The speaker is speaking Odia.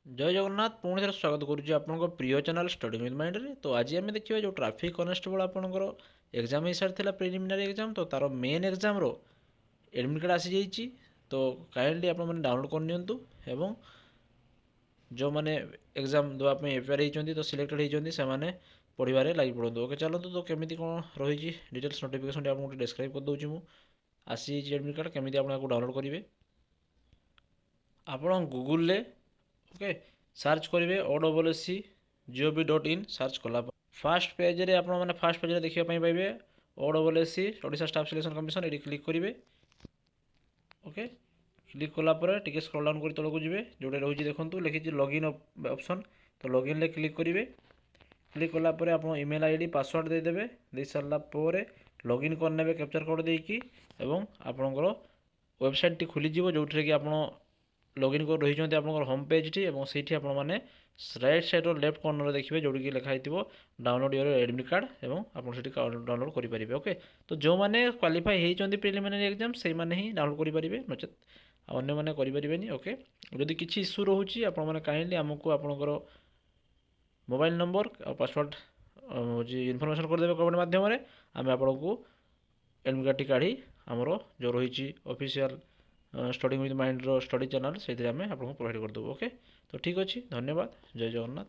ଜୟ ଜଗନ୍ନାଥ ପୁଣି ଥରେ ସ୍ୱାଗତ କରୁଛି ଆପଣଙ୍କ ପ୍ରିୟ ଚ୍ୟାନେଲ୍ ଷ୍ଟଡି ୱିଥ୍ ମାଇଣ୍ଡରେ। ତ ଆଜି ଆମେ ଦେଖିବା ଯେଉଁ ଟ୍ରାଫିକ୍ କନେଷ୍ଟବଳ ଆପଣଙ୍କର ଏକ୍ଜାମ୍ ହେଇସାରିଥିଲା ପ୍ରିଲିମିନାରୀ ଏକ୍ଜାମ୍, ତ ତା'ର ମେନ୍ ଏକ୍ଜାମ୍ର ଏଡ଼ମିଟ୍ କାର୍ଡ଼ ଆସିଯାଇଛି। ତ କାଇଣ୍ଡଲି ଆପଣମାନେ ଡାଉନଲୋଡ଼ କରିନିଅନ୍ତୁ ଏବଂ ଯେଉଁମାନେ ଏକ୍ଜାମ୍ ଦେବା ପାଇଁ ଏପିଆର୍ ହେଇଛନ୍ତି ତ ସିଲେକ୍ଟେଡ଼ ହେଇଛନ୍ତି ସେମାନେ ପଢ଼ିବାରେ ଲାଗି ପଡ଼ନ୍ତୁ। ଓକେ, ଚାଲନ୍ତୁ ତ କେମିତି କ'ଣ ରହିଛି ଡିଟେଲ୍ସ ନୋଟିଫିକେସନ୍ଟି ଆପଣଙ୍କୁ ଡେସ୍କ୍ରାଇବ୍ କରିଦେଉଛି ମୁଁ। ଆସିଯାଇଛି ଏଡ଼ମିଟ୍ କାର୍ଡ଼, କେମିତି ଆପଣ ଏହାକୁ ଡାଉନଲୋଡ଼ କରିବେ। ଆପଣ ଗୁଗୁଲରେ ଓକେ ସର୍ଚ୍ଚ କରିବେ OSSC.gov.in। ସର୍ଚ୍ଚ କଲା ଫାର୍ଷ୍ଟ ପେଜ୍ରେ ଆପଣମାନେ ଫାର୍ଷ୍ଟ ପେଜ୍ରେ ଦେଖିବା ପାଇଁ ପାଇବେ OSSC Odisha staff selection commission. ଏଠି କ୍ଲିକ୍ କରିବେ। ଓକେ, କ୍ଲିକ୍ କଲା ପରେ ଟିକେ ସ୍କ୍ରଲ୍ ଡାଉନ୍ କରି ତଳକୁ ଯିବେ, ଯେଉଁଟା ରହୁଛି ଦେଖନ୍ତୁ ଲେଖିଛି ଲଗ୍ଇନ୍ ଅପସନ୍। ତ ଲଗ୍ଇନ୍ରେ କ୍ଲିକ୍ କରିବେ। କ୍ଲିକ୍ କଲା ପରେ ଆପଣ ଇମେଲ୍ ଆଇଡ଼ି ପାସୱାର୍ଡ଼ ଦେଇଦେବେ। ଦେଇସାରିଲା ପରେ ଲଗ୍ଇନ୍ କରିନେବେ କ୍ୟାପଚର କୋଡ଼୍ ଦେଇକି ଏବଂ ଆପଣଙ୍କର ୱେବସାଇଟ୍ଟି ଖୋଲିଯିବ, ଯେଉଁଥିରେ କି ଆପଣ ଲଗ୍ଇନ୍ କରି ରହିଛନ୍ତି ଆପଣଙ୍କର ହୋମ୍ ପେଜ୍ଟି ଏବଂ ସେଇଠି ଆପଣମାନେ ରାଇଟ୍ ସାଇଡ଼୍ର ଲେଫ୍ଟ କର୍ଣ୍ଣରରେ ଦେଖିବେ ଯେଉଁଠିକି ଲେଖା ହେଇଥିବ ଡାଉନଲୋଡ଼ ୟୋର ଏଡ଼ମିଟ୍ କାର୍ଡ଼ ଏବଂ ଆପଣ ସେଠି ଡାଉନଲୋଡ଼ କରିପାରିବେ। ଓକେ, ତ ଯେଉଁମାନେ କ୍ୱାଲିଫାଇ ହେଇଛନ୍ତି ପ୍ରିଲିମିନାରୀ ଏକ୍ଜାମ୍ ସେଇମାନେ ହିଁ ଡାଉନଲୋଡ଼ କରିପାରିବେ, ନଚେତ୍ ଆଉ ଅନ୍ୟମାନେ କରିପାରିବେନି। ଓକେ, ଯଦି କିଛି ଇସ୍ୟୁ ରହୁଛି ଆପଣମାନେ କାଇଣ୍ଡଲି ଆମକୁ ଆପଣଙ୍କର ମୋବାଇଲ୍ ନମ୍ବର ଆଉ ପାସୱାର୍ଡ଼ ହେଉଛି ଇନଫର୍ମେସନ୍ କରିଦେବେ କମେଣ୍ଟ ମାଧ୍ୟମରେ। ଆମେ ଆପଣଙ୍କୁ ଏଡ଼ମିଟ୍ କାର୍ଡ଼ଟି କାଢ଼ି ଆମର ଯେଉଁ ରହିଛି ଅଫିସିଆଲ୍ ଷ୍ଟଡି ୱିଥ୍ ମାଇଣ୍ଡର ଷ୍ଟଡି ଚ୍ୟାନେଲ୍ ସେଇଥିରେ ଆମେ ଆପଣଙ୍କୁ ପ୍ରୋଭାଇଡ଼ କରିଦେବୁ। ଓକେ, ତ ଠିକ୍ ଅଛି, ଧନ୍ୟବାଦ, ଜୟ ଜଗନ୍ନାଥ।